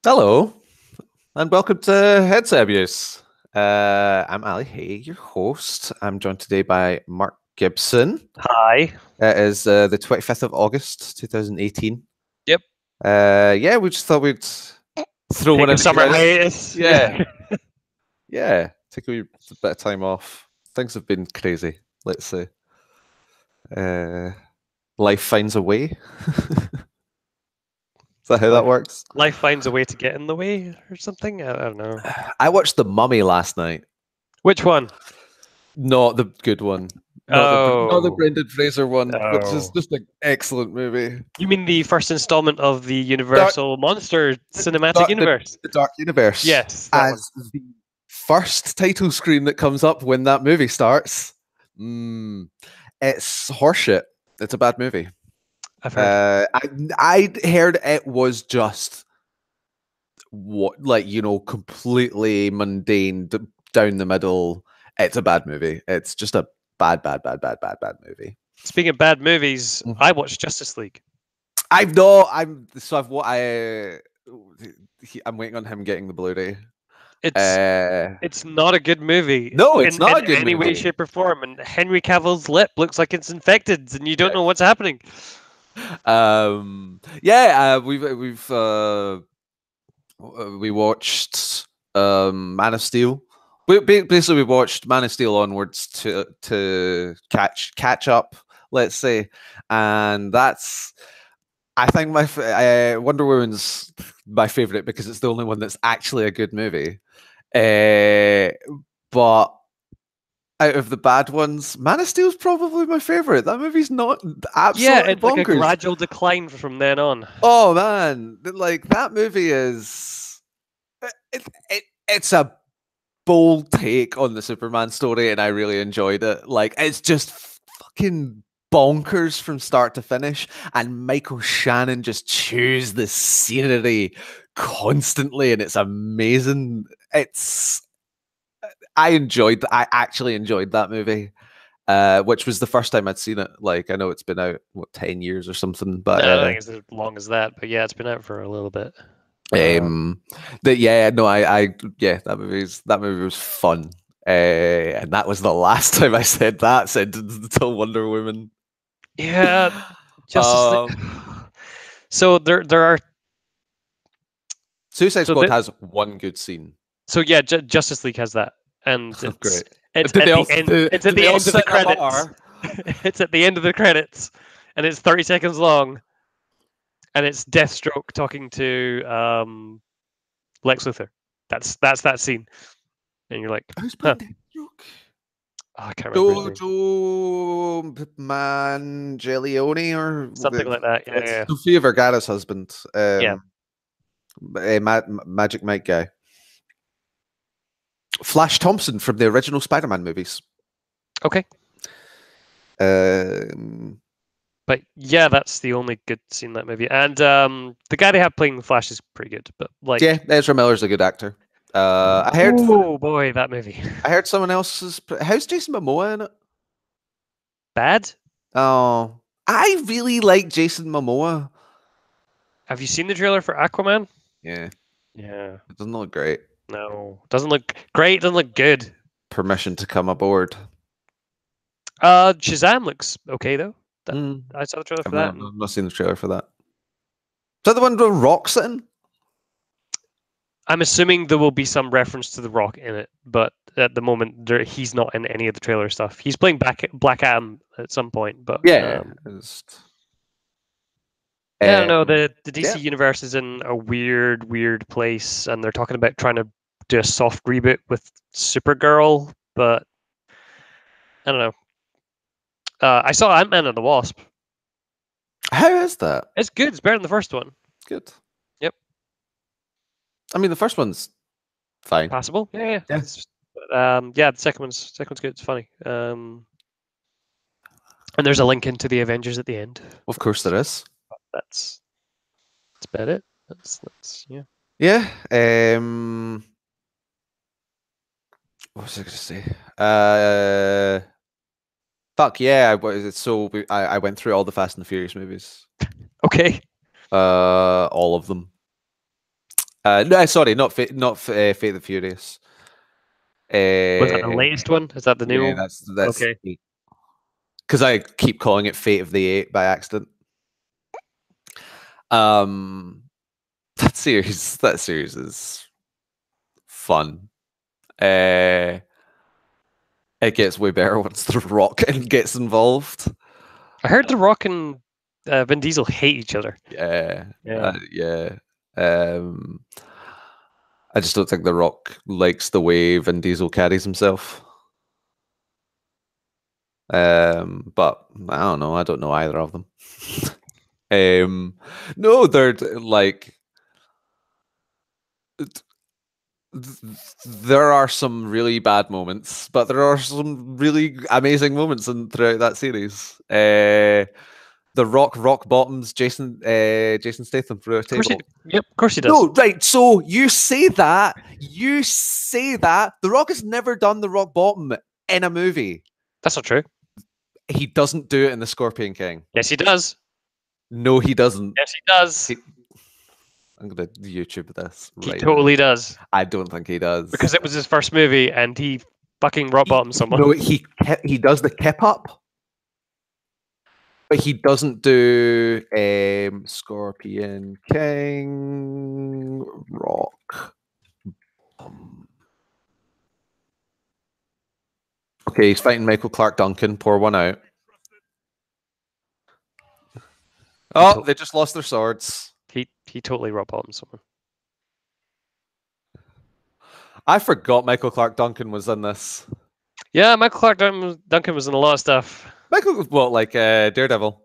Hello, and welcome to Headset Abuse. I'm Ali Hay, your host. I'm joined today by Mark Gibson. Hi. It is the 25th of August, 2018. Yep. Yeah, we just thought we'd throw one Take a in the summer credits. hiatus. Yeah, Yeah. yeah, take a bit of time off. Things have been crazy, let's say. Uh, Life finds a way. Is that how that Life works? life finds a way to get in the way or something. I don't know. I watched The Mummy last night. Which one? Not the good one. Not the Oh. Brendan Fraser one, which is Oh. just an excellent movie. You mean the first installment of the Dark, Universal Monster Cinematic dark, Universe? the Dark Universe. Yes, that one. As the first title screen that comes up when that movie starts, it's horseshit. It's a bad movie. I've heard. I heard it was just completely mundane, down the middle. It's a bad movie. It's just a bad movie. Speaking of bad movies, Mhm. I watched Justice League. I've no. I'm so I've what I'm waiting on him getting the Blu-ray. It's Uh, it's not a good movie no, it's in not a good any way, movie. shape, or form. And Henry Cavill's lip looks like it's infected, and you don't know Yes. what's happening. Yeah, we watched Man of Steel. Basically we watched Man of Steel onwards to catch up, let's say, and that's I think Wonder Woman's my favorite because it's the only one that's actually a good movie. But out of the bad ones, Man of Steel's probably my favorite. That movie's not Yeah, absolutely it's like a bonkers. gradual decline from then on. Oh man, like that movie is it's a bold take on the Superman story, and I really enjoyed it. Like it's just fucking bonkers from start to finish, and Michael Shannon just chews the scenery constantly, and it's amazing. I actually enjoyed that movie. Which was the first time I'd seen it. Like I know it's been out 10 years or something, No, but I don't think it's as long as that, but yeah, it's been out for a little bit. Um, yeah, no, yeah, that movie was fun. And that was the last time I said that sentence until Wonder Woman. Yeah, Justice League. Um, So there are Suicide so Squad that has one good scene. so yeah, Justice League has that, and Great. it's Did they at all the end. It's at did the they all end of the sit in a credits. bar? It's at the end of the credits, and it's 30 seconds long, and it's Deathstroke talking to Lex Luthor. That's that scene, and you're like, Who's huh? playing Deathstroke? Oh, I can't remember his name. Joe Manganiello or Something like that. Yeah, it's yeah, Sofia Vergara's husband, yeah. Magic Mike guy. Flash Thompson from the original Spider-Man movies. Okay. Um, But yeah, that's the only good scene in that movie. And the guy they have playing the Flash is pretty good. But like, yeah, Ezra Miller's a good actor. oh boy, that movie. I heard someone else's. How's Jason Momoa in it? Bad? Oh, I really like Jason Momoa. Have you seen the trailer for Aquaman? Yeah, Yeah. it doesn't look great. No, doesn't look great. Doesn't look good. Permission to come aboard. Shazam looks okay though. Mm, I saw the trailer for that. I've not seen the trailer for that. Is that the one with Rock's in? I'm assuming there will be some reference to The Rock in it, but at the moment he's not in any of the trailer stuff. He's playing Black Adam at some point, but Yeah, yeah, I don't know. The DC yeah. universe is in a weird place, and they're talking about trying to do a soft reboot with Supergirl, but I don't know. I saw Ant-Man and the Wasp. How is that? It's good. It's better than the first one. Good. Yep. I mean, the first one's fine. Passable. Yeah. Yeah. Yeah. The second one's good. It's funny. And there's a link into the Avengers at the end. Of course, there is. That's about it. That's yeah. Yeah. What was I going to say? Fuck yeah! I went through all the Fast and the Furious movies. Okay. All of them. No, sorry, not Fate of the Furious. Was that the latest one? Is that the new Yeah, one? that's Okay. because I keep calling it Fate of the Eight by accident. That series is fun. It gets way better once The Rock gets involved. I heard The Rock and Vin Diesel hate each other. Yeah, Yeah. yeah. I just don't think The Rock likes the way Vin Diesel carries himself. But I don't know. I don't know either of them. No, they're like there are some really bad moments, but there are some really amazing moments throughout that series. The Rock bottoms Jason Statham through a table. Yep, of course he does. No, right. So you say that. The Rock has never done the rock bottom in a movie. That's not true. He doesn't do it in The Scorpion King. Yes, he does. No, he doesn't. Yes, he does. I'm gonna YouTube this. He Right totally now. does. I don't think he does Because it was his first movie, and he fucking rock bottomed someone. No, he does the kip up, but he doesn't do Scorpion King Rock. Okay, he's fighting Michael Clark Duncan. Pour one out. Oh, they just lost their swords. He totally rock bottomed someone. I forgot Michael Clark Duncan was in this. Yeah, Michael Clark Duncan was in a lot of stuff. Like Daredevil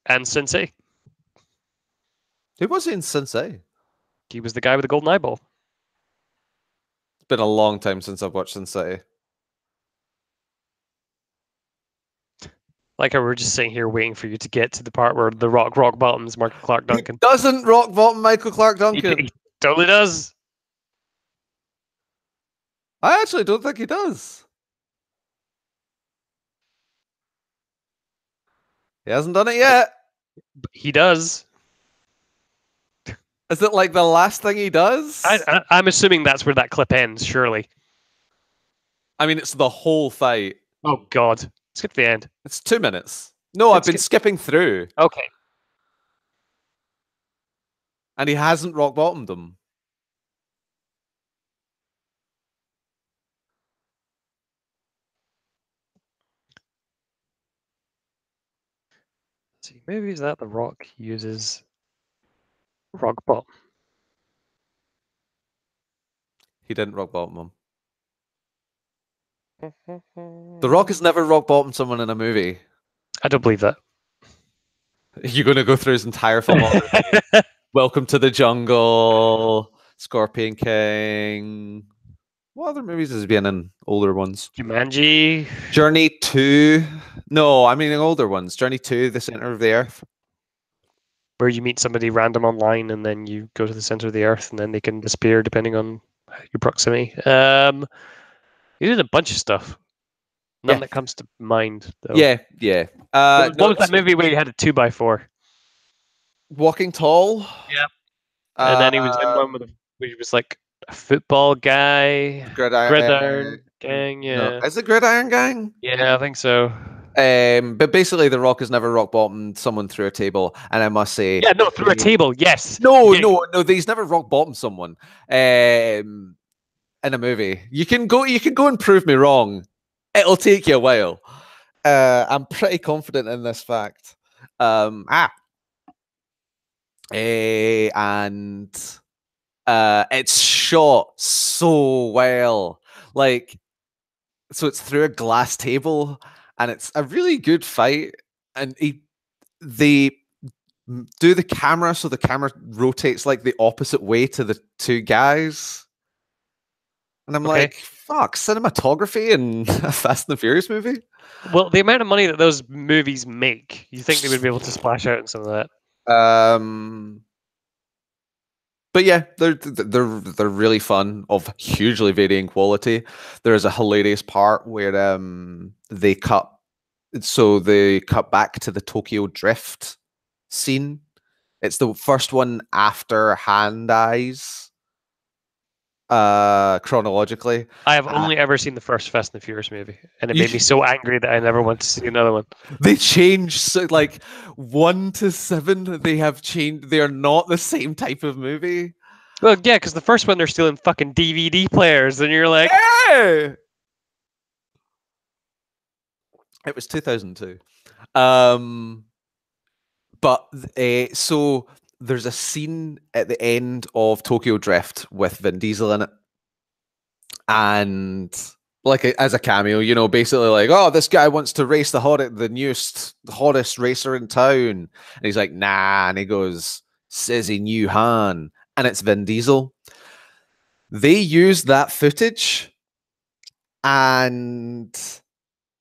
and Sensei. Who was he in Sensei? He was the guy with the golden eyeball. It's been a long time since I've watched Sensei. Like how we're just sitting here waiting for you to get to the part where the rock bottoms Michael Clark Duncan. He doesn't rock bottom Michael Clark Duncan. He totally does. I actually don't think he does. He hasn't done it yet. He does. Is it like the last thing he does? I'm assuming that's where that clip ends, surely. I mean, it's the whole fight. Oh, God. Skip the end. It's 2 minutes. No, I've been skipping through. Okay. And he hasn't rock bottomed them. Let's see, maybe is that the Rock uses rock bottom. He didn't rock bottom them. The Rock has never rock bottomed someone in a movie. I don't believe that. You're going to go through his entire filmography. Welcome to the Jungle, Scorpion King. What other movies has he been in? Older ones. Jumanji. Journey 2. No, I mean older ones. Journey 2, The Center of the Earth. Where you meet somebody random online and then you go to the center of the earth and then they can disappear depending on your proximity. You did a bunch of stuff. None that comes to mind, though. Yeah. What was that movie where you had a 2x4? Walking Tall. Yep. And then he was in one where he was like a football guy. Gridiron Gang, yeah. No. Is it Gridiron Gang? Yeah, I think so. But basically, The Rock has never rock bottomed someone through a table, and I must say, yeah, no, through a table, yes. No, he's never rock bottomed someone in a movie. You can go and prove me wrong. It'll take you a while. I'm pretty confident in this fact. And it's shot so well, like, so it's through a glass table. And it's a really good fight. And they do the camera so the camera rotates like the opposite way to the two guys. And I'm like, fuck, cinematography in a Fast and the Furious movie? Well, the amount of money that those movies make, you think they would be able to splash out in some of that? But yeah, they're really fun, of hugely varying quality. There is a hilarious part where they cut back to the Tokyo Drift scene, It's the first one after Hand Eyes, chronologically. I have only ever seen the first Fast and the Furious movie, and it You made me so angry that I never want to see another one. They changed, so like 1 to 7. They have changed. They are not the same type of movie. Well, yeah, because the first one they're stealing fucking DVD players, and you're like, Yeah! It was 2002. But so there's a scene at the end of Tokyo Drift with Vin Diesel in it, and like as a cameo, you know, basically like, oh, this guy wants to race the hottest racer in town, and he's like, nah, and he goes, says he knew Han, and it's Vin Diesel. They used that footage and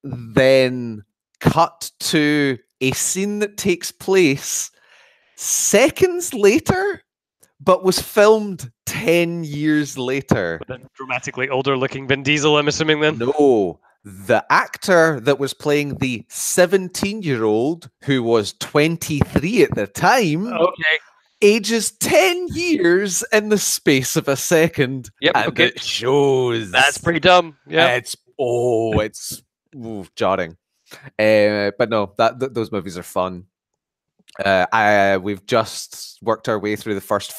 then cut to a scene that takes place seconds later, but was filmed 10 years later. But then dramatically older looking Vin Diesel, I'm assuming then? No, the actor that was playing the 17-year-old, who was 23 at the time, Okay. ages 10 years in the space of a second. Yep, and okay. it shows. That's pretty dumb. Yeah. It's jarring. But no, those movies are fun. We've just worked our way through the first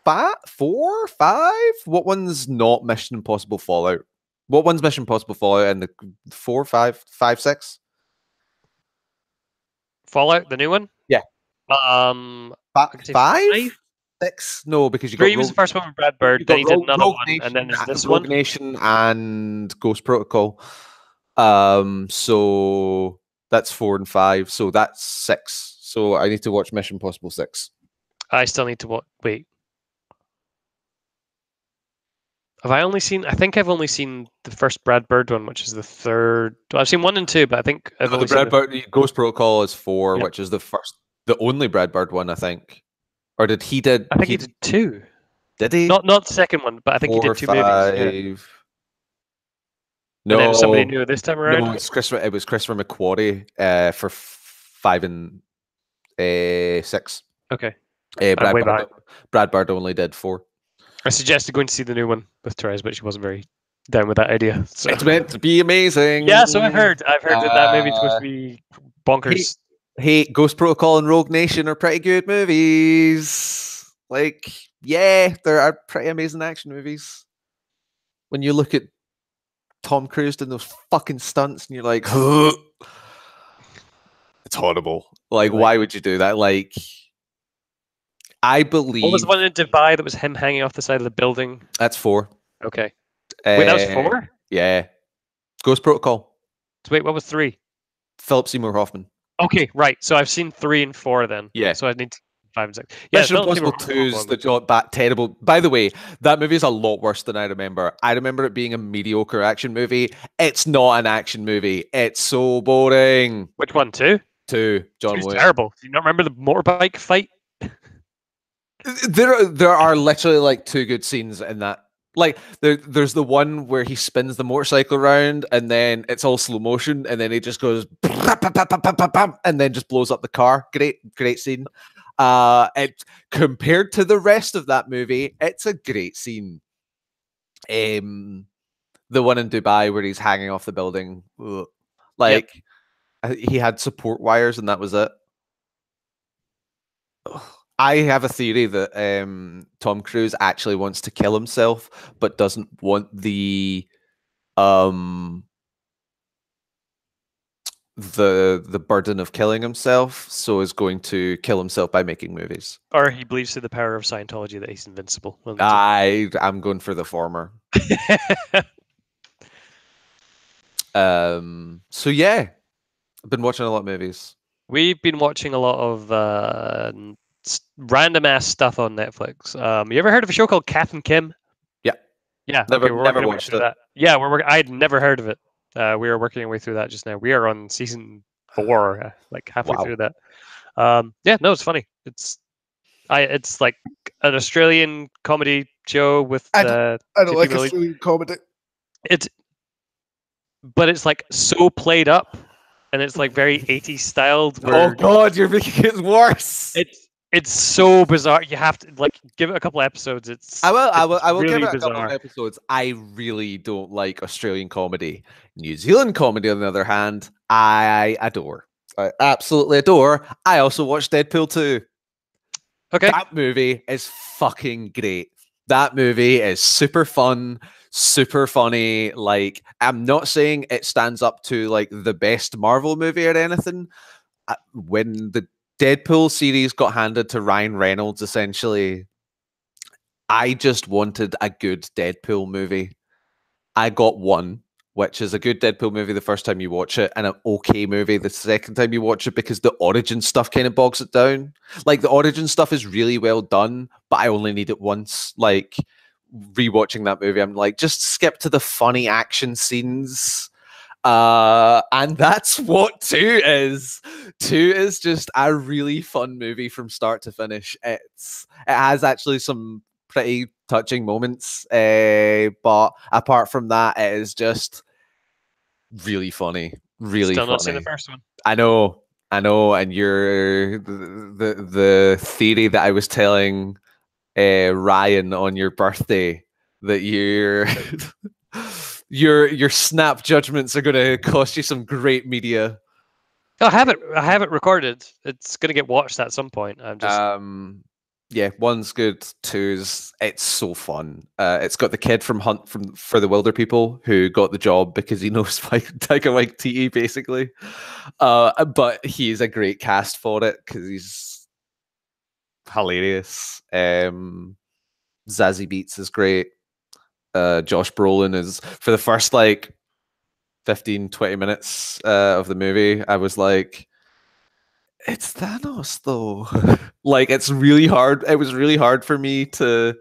4, 5. What one's not Mission Impossible Fallout? What one's Mission Impossible Fallout? And the 4, 5, 5, 6? Fallout, the new one? Yeah. 5? 6? No, because you got 3 was the first one with Brad Bird, then he did another one, and then there's this Rogue one. Nation and Ghost Protocol. So that's 4 and 5. So that's 6. So I need to watch Mission Impossible 6. I still need to watch. Wait. I think I've only seen the first Brad Bird one, which is the third. Well, I've seen 1 and 2, but I think I've only the Brad Bird Ghost Protocol is 4, Yep. which is the only Brad Bird one, I think. Or did he did? I think he did 2. Did he? Not the second one, but I think 4, he did 2 5. movies. Yeah. No, and then somebody new this time around. No, it was Christopher McQuarrie for 5 and 6. Okay. Brad Bird only did 4. I suggested going to see the new one with Therese, but she wasn't very down with that idea. So. It's meant to be amazing. Yeah, so I've heard that movie's supposed to be bonkers. Hey, Ghost Protocol and Rogue Nation are pretty good movies. Like, yeah, there are pretty amazing action movies. When you look at Tom Cruise doing those fucking stunts, and you're like, it's horrible. Like, why would you do that? Like, I believe. What was the one in Dubai that was him hanging off the side of the building? That's 4. Okay. Wait, that was 4? Yeah. Ghost Protocol. So wait, what was 3? Philip Seymour Hoffman. Okay, right. So I've seen 3 and 4 then. Yeah. So I need 5 and 6. Yeah, Mission Impossible 2 is terrible. By the way, that movie is a lot worse than I remember. I remember it being a mediocre action movie. It's not an action movie. It's so boring. Which one? 2? 2. John Wick. Terrible. Do you not remember the motorbike fight? There are literally like 2 good scenes in that. Like there's the one where he spins the motorcycle around and then it's all slow motion and then he just goes and then just blows up the car. Great scene. It compared to the rest of that movie, it's a great scene. The one in Dubai where he's hanging off the building, like he had support wires and that was it. I have a theory that Tom Cruise actually wants to kill himself, but doesn't want the burden of killing himself, so is going to kill himself by making movies. Or he believes through the power of Scientology that he's invincible. I'm going for the former. So yeah, I've been watching a lot of movies. We've been watching a lot of random ass stuff on Netflix. You ever heard of a show called Kath and Kim? Yeah. Never watched it. That. Yeah, I'd never heard of it. We are working our way through that just now. We are on season 4, like halfway through that. Yeah, no, it's funny. It's like an Australian comedy show with. I don't like Australian comedy. But it's like so played up, and it's like very 80s styled. Oh God, you're making it worse. It's so bizarre. You have to like give it a couple episodes. I will give really it a couple of bizarre. episodes. I really don't like Australian comedy. New Zealand comedy, on the other hand, I adore. I absolutely adore. I also watched Deadpool 2. Okay. That movie is fucking great. That movie is super fun, super funny. Like, I'm not saying it stands up to like the best Marvel movie or anything. When the Deadpool series got handed to Ryan Reynolds, essentially, I just wanted a good Deadpool movie. I got one, which is a good Deadpool movie the first time you watch it, and an okay movie the second time you watch it, because the origin stuff kind of bogs it down. Like, the origin stuff is really well done, but I only need it once. Like, rewatching that movie, I'm like, just skip to the funny action scenes. And that's what 2 is. 2 is just a really fun movie from start to finish. It has actually some pretty touching moments, but apart from that, it is just really funny. Really Still funny. not seen the first one. I know, and you're the theory that I was telling Ryan on your birthday, that your snap judgments are going to cost you some great media. Oh, I have it recorded. It's gonna get watched at some point. I'm just Yeah, 1's good. 2's, it's so fun. It's got the kid from Hunt for the Wilder People, who got the job because he knows Taika Waititi, basically. But he's a great cast for it because he's hilarious. Zazie Beetz is great. Josh Brolin is, for the first like 15-20 minutes of the movie, I was like, it's Thanos though. Like, it's really hard. It was really hard for me to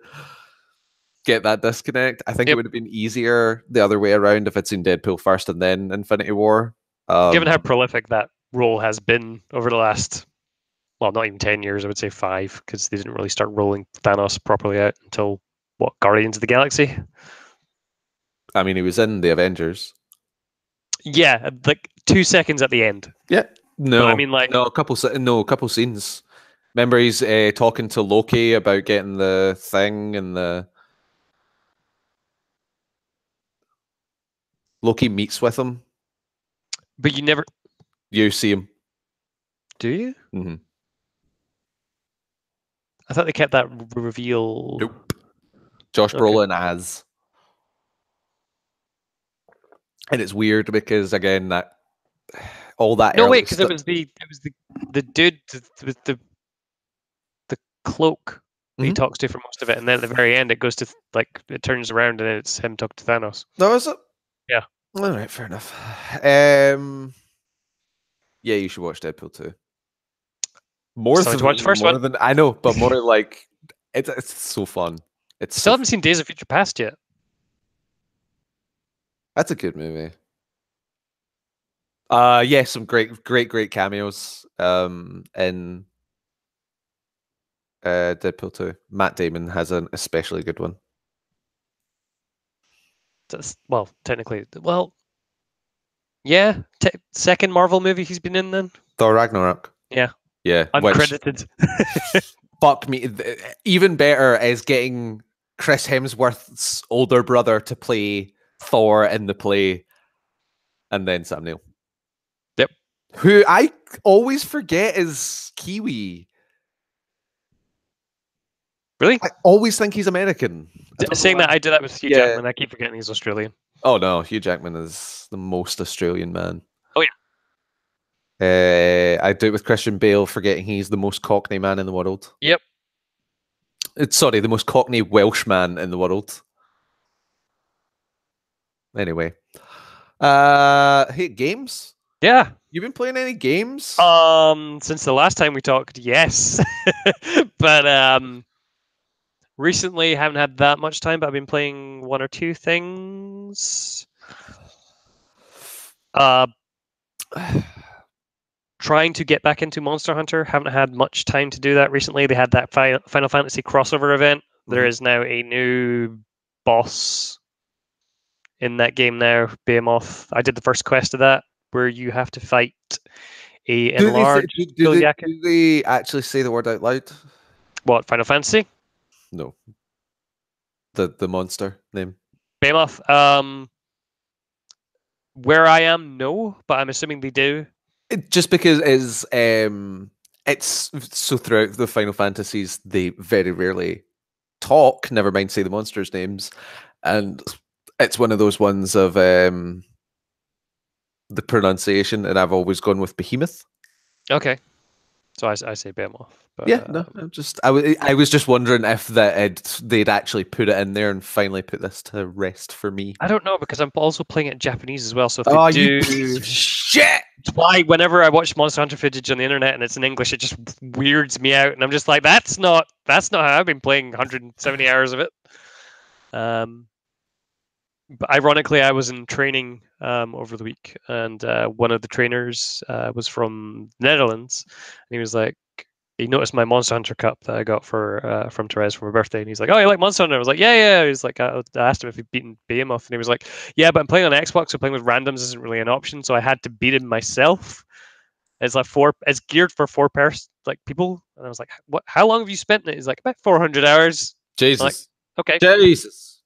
get that disconnect. I think it would have been easier the other way around if I'd seen Deadpool first and then Infinity War. Given how prolific that role has been over the last, well, not even 10 years, I would say 5, because they didn't really start rolling Thanos properly out until, what, Guardians of the Galaxy? I mean, he was in the Avengers. Yeah, like 2 seconds at the end. Yeah. No, but I mean, like, a couple scenes. Remember, he's talking to Loki about getting the thing, and the Loki meets with him. But you see him. Do you? Mm-hmm. I thought they kept that reveal. Nope. Josh Brolin as. And it's weird because, again, that all that. No, wait, because it was the dude with the cloak that he talks to for most of it, and then at the very end it goes to it turns around and it's him talking to Thanos. No, is it? Yeah. All right, fair enough. Yeah, you should watch Deadpool 2. More to watch the first one. Than I know, but more like it's so fun. Still haven't seen Days of Future Past yet. That's a good movie. Yeah, some great cameos in Deadpool 2. Matt Damon has an especially good one. Well, technically, yeah, second Marvel movie he's been in then. Thor Ragnarok. Yeah. Uncredited. Fuck me. Even better is getting Chris Hemsworth's older brother to play Thor in the play, and then Sam Neill. Yep. Who I always forget is Kiwi. Really? I always think he's American. Saying that, I do that with Hugh Jackman. I keep forgetting he's Australian. Oh no, Hugh Jackman is the most Australian man. Oh yeah. I do it with Christian Bale, forgetting he's the most Cockney man in the world. Yep. Sorry, the most Cockney Welsh man in the world. Anyway. Hey, games? Yeah. You been playing any games? Since the last time we talked, yes. But recently haven't had that much time, but I've been playing 1 or 2 things. Trying to get back into Monster Hunter. Haven't had much time to do that recently. They had that Final Fantasy crossover event. There is now a new boss in that game now, Behemoth. I did the first quest of that, where you have to fight a Do they, enlarged Yakuza. do they actually say the word out loud? What, Final Fantasy? No. The monster name. Behemoth. Where I am, no, but I'm assuming they do. Just because it's so throughout the Final Fantasies they very rarely talk, never mind say the monsters' names, and it's one of those ones of the pronunciation, and I've always gone with Behemoth. Okay, so I say Behemoth. But, Yeah, no, I was just wondering if they'd actually put it in there and finally put this to rest for me. I don't know because I'm also playing it in Japanese as well. So if they you do, piece of shit! it's why whenever I watch Monster Hunter footage on the internet and it's in English, it just weirds me out, and I'm just like, that's not how I've been playing 170 hours of it. But ironically, I was in training over the week, and one of the trainers was from the Netherlands, and he was like, he noticed my Monster Hunter cup that I got for from Therese for my birthday, and he's like, "Oh, you like Monster Hunter?" I was like, "Yeah, yeah." He's like, I asked him if he'd beaten Behemoth, and he was like, "Yeah, but I'm playing on Xbox, so playing with randoms isn't really an option, so I had to beat him myself." It's like it's geared for 4 person people, and I was like, "What? How long have you spent in it?" He's like, "About 400 hours." Jesus, I'm like, okay, Jesus.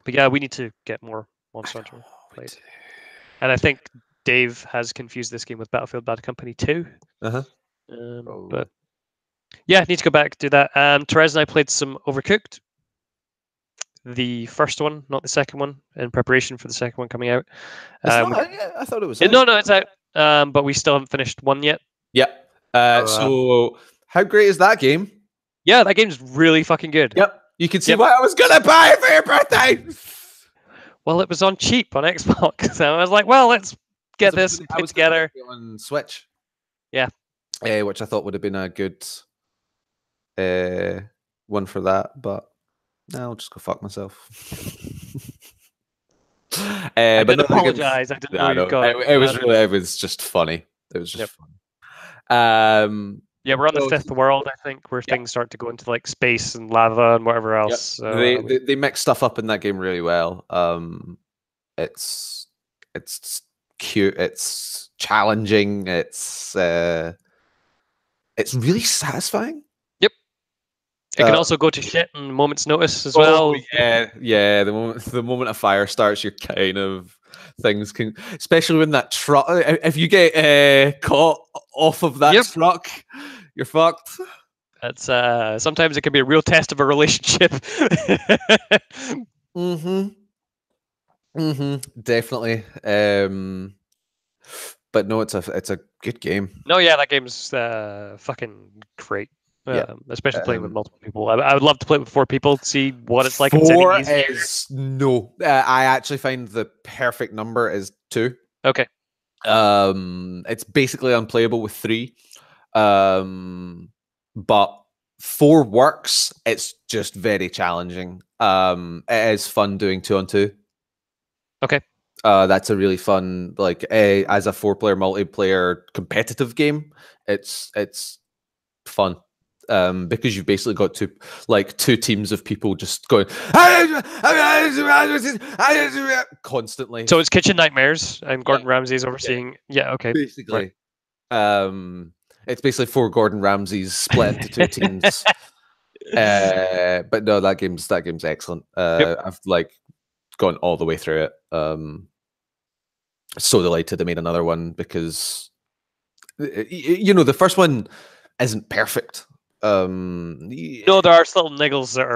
but yeah, we need to get more Monster Hunter played, and I think Dave has confused this game with Battlefield Bad Company 2. Uh-huh. But yeah, need to go back do that. Therese and I played some Overcooked, the first one, not the second one, in preparation for the second one coming out. I thought it was. No, it's out. But we still haven't finished one yet. Yep. So how great is that game? Yeah, that game's really fucking good. Yep. You can see what I was gonna buy for your birthday. Well, it was on cheap on Xbox, so I was like, well, let's get this and play together on Switch. Yeah. Which I thought would have been a good one for that, but no, I'll just go fuck myself. I didn't apologize. I didn't know you got it. It was just funny. It was just fun. Yeah, we're on the fifth world, I think, where things start to go into like space and lava and whatever else. Yep. So, they mix stuff up in that game really well. It's cute. It's challenging. It's really satisfying. Yep. It can also go to shit in a moment's notice as well. Yeah. The moment a fire starts, you're kind of things can, especially when that truck. If you get caught off of that truck, you're fucked. That's sometimes it can be a real test of a relationship. Definitely. But no, it's a good game. No, yeah, that game's fucking great. Especially playing with multiple people. I would love to play it with 4 people to see what it's like. Four is no. I actually find the perfect number is 2. Okay. It's basically unplayable with 3. But 4 works. It's just very challenging. It is fun doing 2-on-2. Okay. That's a really fun, like as a 4-player multiplayer competitive game. It's fun. Because you've basically got two teams of people just going constantly. So it's Kitchen Nightmares and Gordon Ramsay's overseeing. Yeah, okay. Basically. Right. It's basically 4 Gordon Ramsays split into 2 teams. But no, that game's excellent. I've gone all the way through it. So delighted they made another one because the first one isn't perfect. No, there are little niggles that are.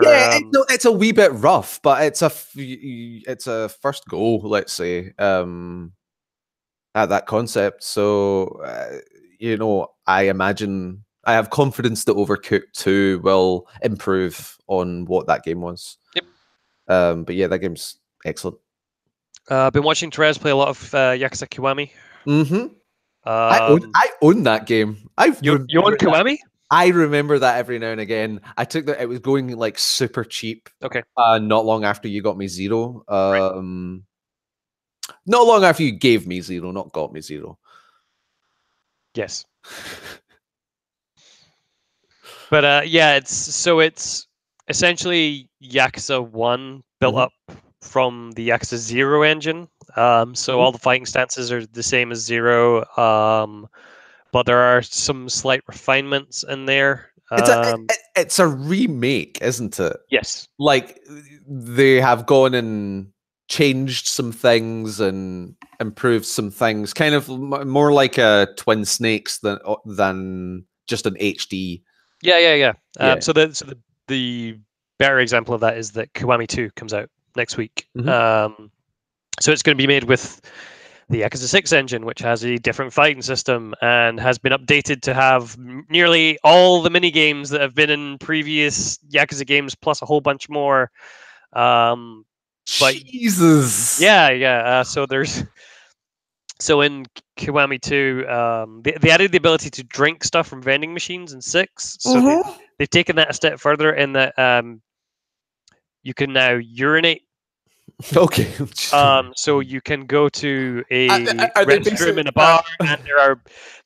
It's a wee bit rough, but it's a first go, let's say, at that concept. So I imagine I have confidence that Overcooked 2 will improve on what that game was. Yep. But yeah, that game's excellent. I've been watching Therese play a lot of Yakuza Kiwami. I own that game. You own Kiwami? I remember that every now and again. I took that it was going super cheap. Okay. Not long after you got me 0. Not long after you gave me 0, not got me 0. Yes. But yeah, it's essentially Yakuza 1 built up from the Yakuza 0 engine. So all the fighting stances are the same as 0, but there are some slight refinements in there. It's a remake, isn't it? Yes. Like they have gone and changed some things and improved some things, kind of more like a Twin Snakes than just an HD. Yeah. Yeah. So the better example of that is that Kiwami 2 comes out next week. So it's going to be made with the Yakuza 6 engine, which has a different fighting system and has been updated to have nearly all the mini games that have been in previous Yakuza games, plus a whole bunch more. Jesus. Yeah. So in Kiwami 2, they added the ability to drink stuff from vending machines in 6. So they've taken that a step further in that you can now urinate. Okay. So you can go to a are restroom in a bar, and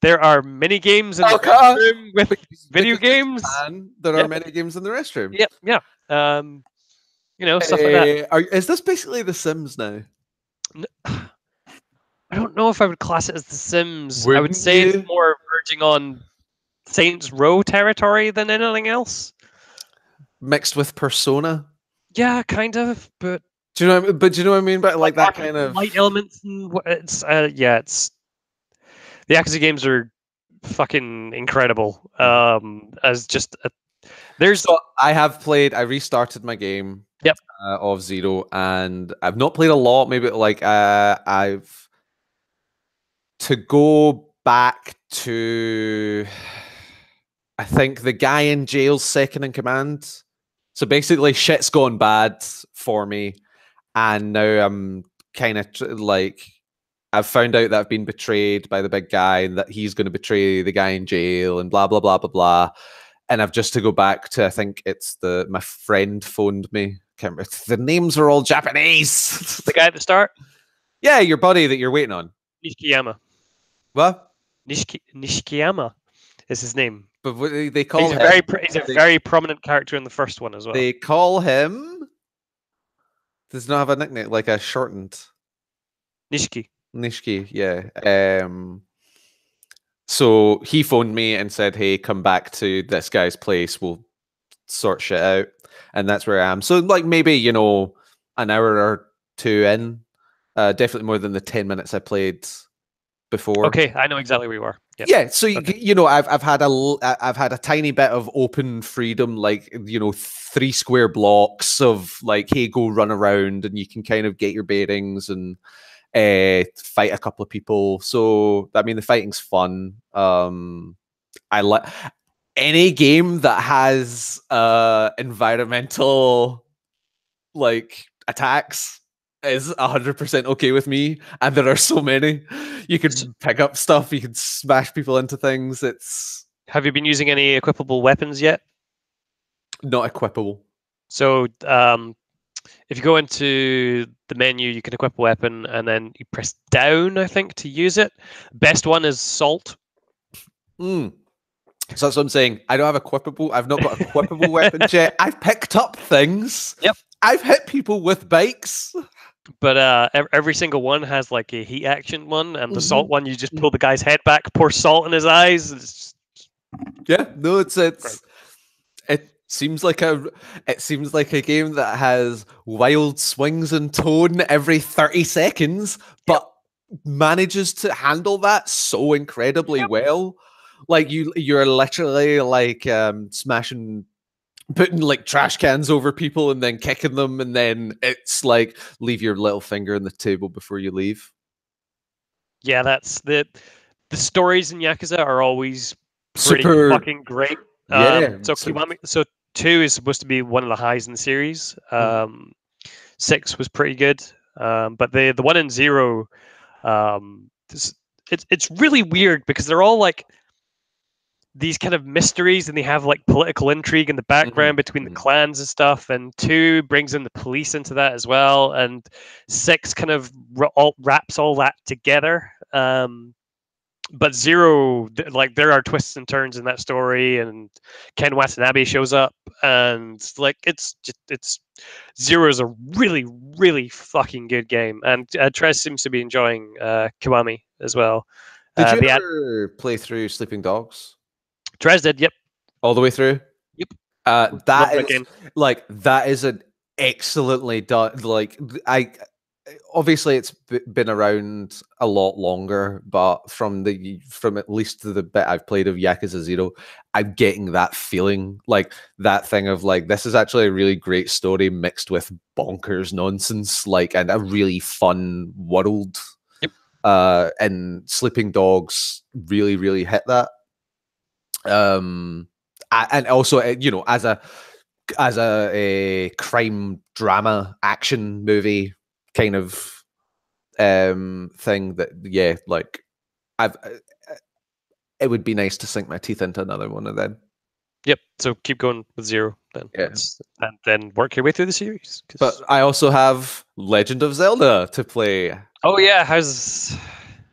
there are mini games in the restroom with video games. There are mini games in the restroom. Yeah. Stuff like that. Is this basically The Sims now? I don't know if I would class it as The Sims. I would say it's more verging on Saints Row territory than anything else. Mixed with Persona. Yeah, kind of. But do you know? Do you know what I mean? But like that kind of light elements. And it's It's the Yakuza games are fucking incredible. As just there's. So I restarted my game. Yep. Of 0, and I've not played a lot. Maybe like I've to go back to, I think, the guy in jail's second in command. So basically, shit's gone bad for me, and now I'm kind of like, I've found out that I've been betrayed by the big guy, and that he's going to betray the guy in jail, and blah blah blah blah blah. And I've just to go back to, I think it's my friend phoned me. Can't remember. The names are all Japanese. The guy at the start? Yeah, your buddy that you're waiting on. Nishikiyama. What? Nishikiyama is his name. But they call him... He's a very prominent character in the first one as well. They call him... Does not have a nickname, like a shortened... Nishiki, yeah. So he phoned me and said, hey, come back to this guy's place. We'll sort shit out. And that's where I am. So like maybe, an hour or two in. Definitely more than the 10 minutes I played before. Okay, I know exactly where you are. Yep. Yeah, so I've had a tiny bit of open freedom, like 3 square blocks of like, hey, go run around, and you can kind of get your bearings and fight a couple of people. So I mean, the fighting's fun. I like any game that has environmental like attacks is 100% okay with me, and there are so many. You can pick up stuff, you can smash people into things. Have you been using any equipable weapons yet? Not equipable. So if you go into the menu, you can equip a weapon, and then you press down, I think, to use it. Best one is Salt. So that's what I'm saying. I don't have equipable. I've not got equipable weapons yet. I've picked up things. Yep. I've hit people with bikes. But every single one has like a heat action one, and the Salt one, you just pull the guy's head back, pour salt in his eyes. Yeah, no, it seems like a game that has wild swings in tone every 30 seconds, but manages to handle that so incredibly well. Like you're literally like putting like trash cans over people and then kicking them, and then it's like leave your little finger on the table before you leave. Yeah, that's the stories in Yakuza are always pretty fucking great. Yeah. So 2 is supposed to be one of the highs in the series. 6 was pretty good, but the one in 0, it's really weird because they're all like these kind of mysteries, and they have like political intrigue in the background between the clans and stuff. And 2 brings in the police into that as well, and 6 kind of wraps all that together. but Zero, like there are twists and turns in that story, and Ken Watanabe shows up, and like it's Zero is a really really fucking good game, and Trez seems to be enjoying Kiwami as well. Did you The ever play through Sleeping Dogs Trez did, yep, all the way through? yep, That love that is game. like that is an excellently done. Like I obviously it's been around a lot longer, but from at least the bit I've played of Yakuza 0, I'm getting that feeling, like that thing of like this is actually a really great story mixed with bonkers nonsense, like, and a really fun world. Yep. And Sleeping Dogs really hit that. And also, you know, as a crime drama action movie kind of thing, that like I've it would be nice to sink my teeth into another one of them. Yep. So keep going with Zero then. Yeah. And then work your way through the series. But I also have Legend of Zelda to play. Oh yeah, how's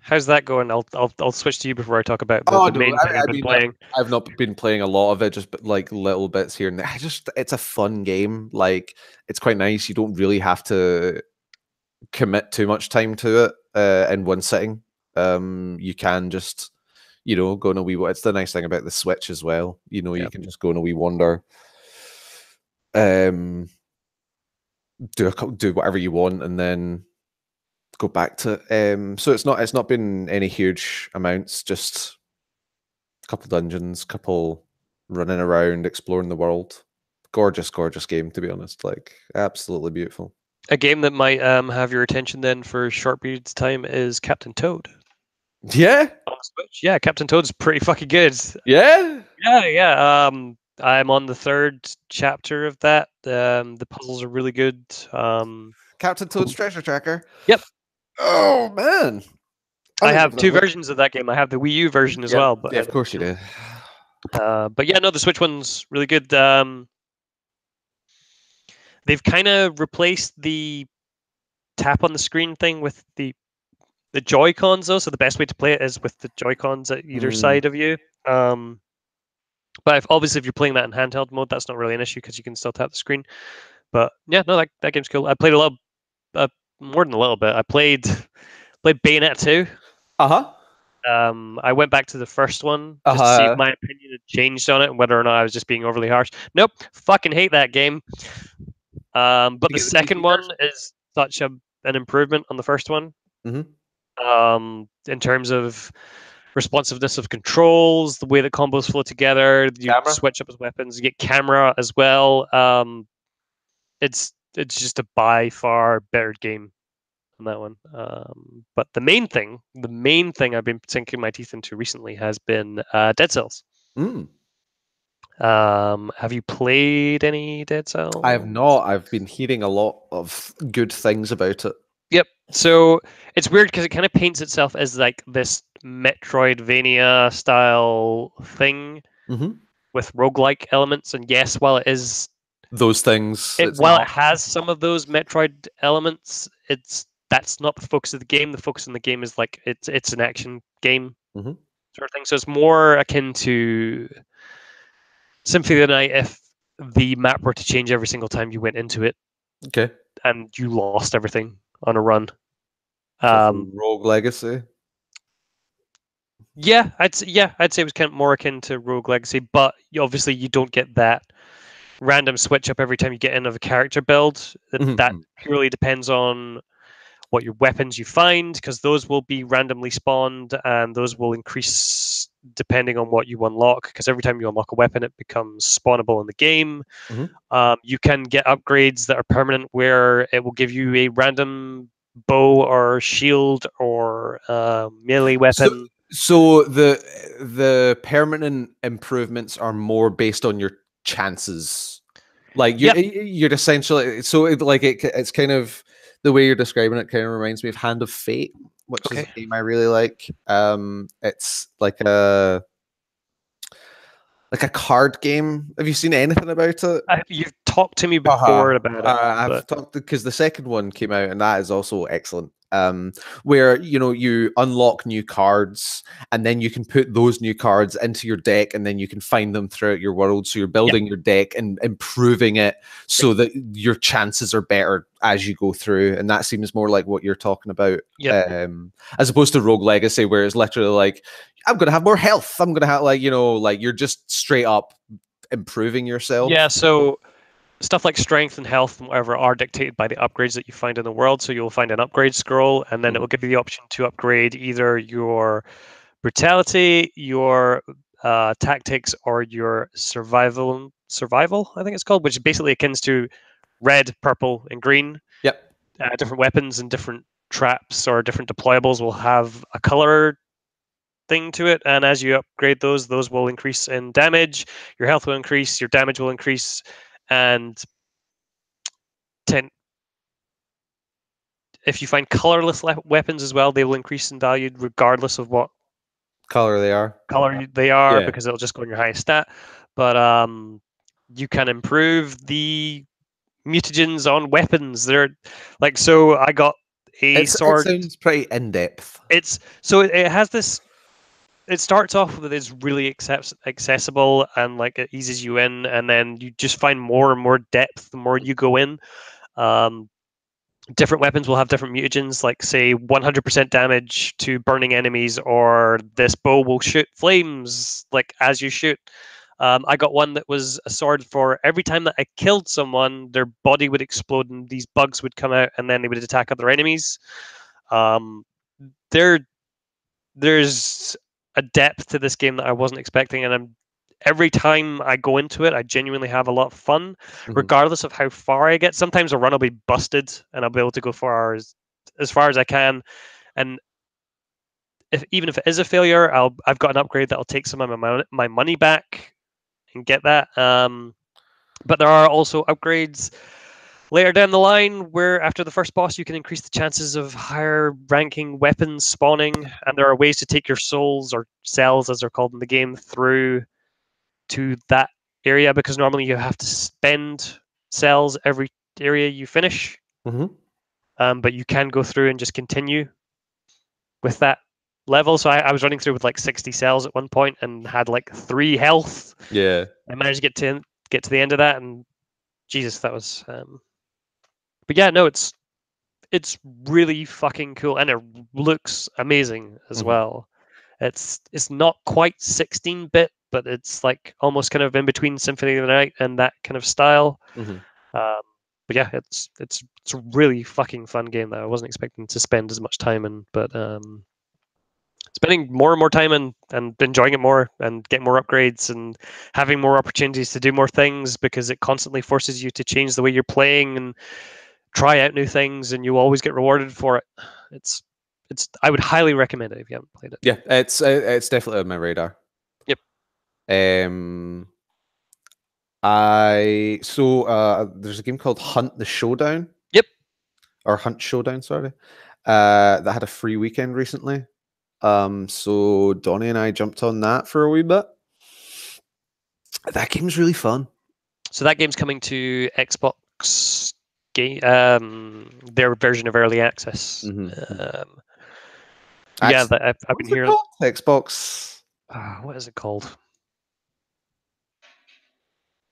that going? I'll switch to you before I talk about the main thing I've been playing. I've not been playing a lot of it, just like little bits here and there. It's a fun game. Like it's quite nice. You don't really have to commit too much time to it in one sitting. You can just, you know, go on a wee. It's the nice thing about the Switch as well. You know, you can just go on a wee wander. Do whatever you want, and then go back to so it's not been any huge amounts, just a couple dungeons, couple running around exploring the world. Gorgeous game, to be honest. Like absolutely beautiful. A game that might have your attention then for short periods of time is Captain Toad. Yeah, on Switch. Yeah, Captain Toad's pretty fucking good. Yeah. I'm on the third chapter of that. The puzzles are really good. Captain Toad's Treasure Tracker. Yep. Oh man, I have two versions of that game. I have the Wii U version as well. But yeah, of course you do. But yeah, no, the Switch one's really good. They've kind of replaced the tap on the screen thing with the Joy-Cons though. So the best way to play it is with the Joy-Cons at either side of you. But obviously, if you're playing that in handheld mode, that's not really an issue because you can still tap the screen. But yeah, no, that game's cool. I played a lot, more than a little bit. I played Bayonetta 2. I went back to the first one just to see if my opinion had changed on it and whether or not I was just being overly harsh. Nope, fucking hate that game. But the second one is such an improvement on the first one. In terms of responsiveness of controls, the way that combos flow together, you switch up as weapons, you get camera as well. It's just a by far better game on that one. But the main thing I've been sinking my teeth into recently has been Dead Cells. Have you played any Dead Cells? I have not. I've been hearing a lot of good things about it. Yep. So it's weird because it kind of paints itself as like this Metroidvania style thing with roguelike elements. And yes, while it is those things, it has some of those Metroid elements, that's not the focus of the game. The focus in the game is like it's an action game sort of thing. So it's more akin to Symphony of the Night if the map were to change every single time you went into it. Okay. And you lost everything on a run. Rogue Legacy. Yeah, I'd say it was kind of more akin to Rogue Legacy, but obviously you don't get that random switch up every time you get in of a character build. That purely depends on what your weapons you find, because those will be randomly spawned and those will increase depending on what you unlock, because every time you unlock a weapon it becomes spawnable in the game. You can get upgrades that are permanent where it will give you a random bow or shield or melee weapon. So the permanent improvements are more based on your chances. Like you're essentially it's kind of the way you're describing it kind of reminds me of Hand of Fate, which is a game I really like. It's like a card game. Have you seen anything about it? You've talked to me before about it. I've talked because the second one came out, and that is also excellent. where you unlock new cards, and then you can put those new cards into your deck, and then you can find them throughout your world. So you're building your deck and improving it so that your chances are better as you go through. And that seems more like what you're talking about, as opposed to Rogue Legacy, where it's literally like, I'm going to have more health. I'm going to have you're just straight up improving yourself. Yeah, so stuff like strength and health and whatever are dictated by the upgrades that you find in the world. So you'll find an upgrade scroll, and then it will give you the option to upgrade either your brutality, your tactics, or your survival, I think it's called, which is basically akin to red, purple, and green. Yep. Different weapons and different traps or different deployables will have a color thing to it, and as you upgrade those will increase in damage, your health will increase, your damage will increase, and if you find colorless weapons as well, they will increase in value regardless of what color they are, because it'll just go on your highest stat. But you can improve the mutagens on weapons. They're like, so I got a sword. It sounds pretty in-depth. It has this. It starts off with it's really accessible and like it eases you in, and then you just find more and more depth the more you go in. Different weapons will have different mutagens, like say 100% damage to burning enemies, or this bow will shoot flames like as you shoot. I got one that was a sword for every time that I killed someone, their body would explode and these bugs would come out and then they would attack other enemies. There's a depth to this game that I wasn't expecting, and every time I go into it, I genuinely have a lot of fun, regardless of how far I get. Sometimes a run will be busted, and I'll be able to go as far as I can. And even if it is a failure, I've got an upgrade that'll take some of my money back and get that. But there are also upgrades later down the line where after the first boss you can increase the chances of higher ranking weapons spawning, and there are ways to take your souls, or cells as they're called in the game, through to that area, because normally you have to spend cells every area you finish. But you can go through and just continue with that level. So I was running through with like 60 cells at one point and had like 3 health. Yeah. I managed to get to the end of that, and Jesus, that was but yeah, no, it's really fucking cool, and it looks amazing as well. It's not quite 16-bit, but it's like almost kind of in between Symphony of the Night and that kind of style. But yeah, it's a really fucking fun game that I wasn't expecting to spend as much time in, but spending more and more time and enjoying it more and getting more upgrades and having more opportunities to do more things, because it constantly forces you to change the way you're playing and try out new things, and you always get rewarded for it. It's I would highly recommend it if you haven't played it. Yeah, it's definitely on my radar. Yep. There's a game called Hunt the Showdown. Yep. Or Hunt Showdown, sorry. That had a free weekend recently. So Donnie and I jumped on that for a wee bit. That game's really fun. So that game's coming to Xbox game, their version of early access. Yeah, I've been hearing Xbox. What is it called?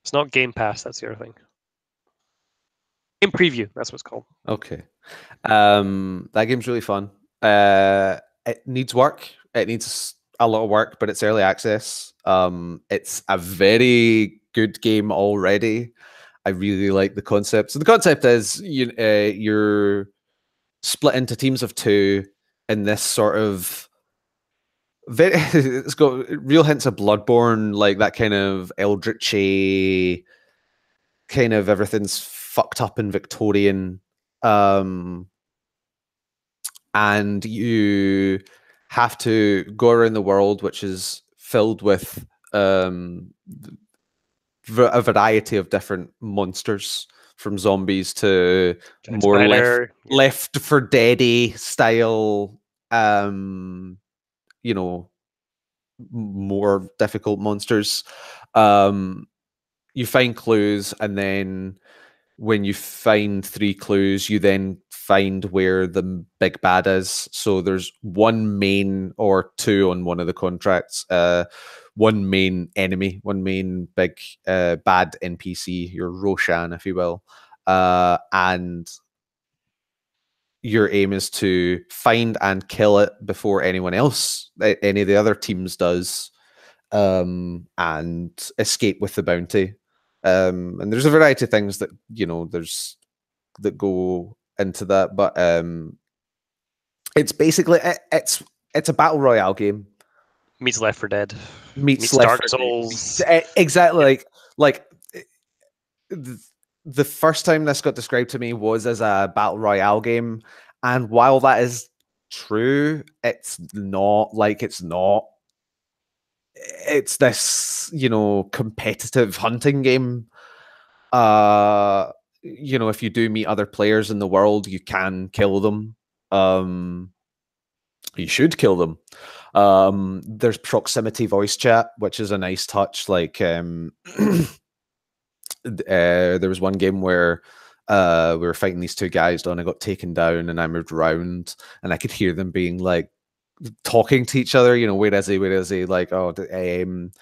It's not Game Pass. That's the other thing. Game Preview. That's what it's called. Okay. That game's really fun. It needs work. It needs a lot of work, but it's early access. It's a very good game already. I really like the concept. So the concept is you're split into teams of 2 in this sort of it's got real hints of Bloodborne, like that kind of eldritchy kind of everything's fucked up and Victorian. And you have to go around the world, which is filled with a variety of different monsters, from zombies to more left for deady style, more difficult monsters. You find clues, and then when you find 3 clues, you then find where the big bad is. So there's one main or two on one of the contracts. One main enemy, one main big bad NPC, your Roshan, if you will, and your aim is to find and kill it before anyone else, any of the other teams does, and escape with the bounty. And there's a variety of things that there's that go into that, but it's basically it's a battle royale game. Meets Left 4 Dead. Meets Dark Souls. Exactly. Like the first time this got described to me was as a battle royale game, and while that is true, it's not. It's this competitive hunting game. If you do meet other players in the world, you can kill them. You should kill them. There's proximity voice chat, which is a nice touch. Like there was one game where we were fighting these two guys and I got taken down and I moved around and I could hear them being like talking to each other, where is he, like, and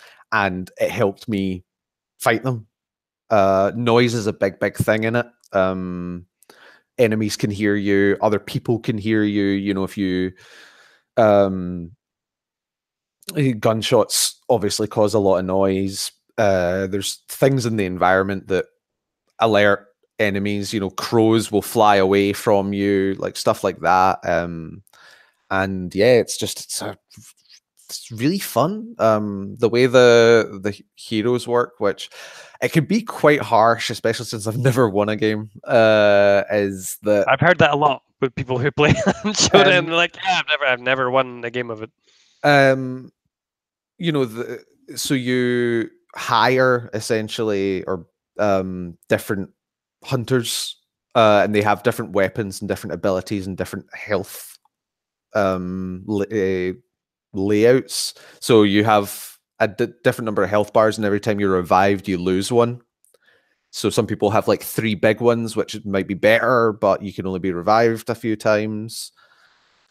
it helped me fight them. Noise is a big thing in it. Enemies can hear you, other people can hear you, if you gunshots obviously cause a lot of noise. There's things in the environment that alert enemies, crows will fly away from you, like stuff like that. And yeah, it's really fun. The way the heroes work, which it can be quite harsh, especially since I've never won a game, is that I've heard that a lot with people who play Showdown, and they're like, yeah, I've never won a game of it. So you hire essentially or different hunters, and they have different weapons and different abilities and different health layouts. So you have a different number of health bars, and every time you're revived, you lose one. So some people have like 3 big ones, which might be better, but you can only be revived a few times.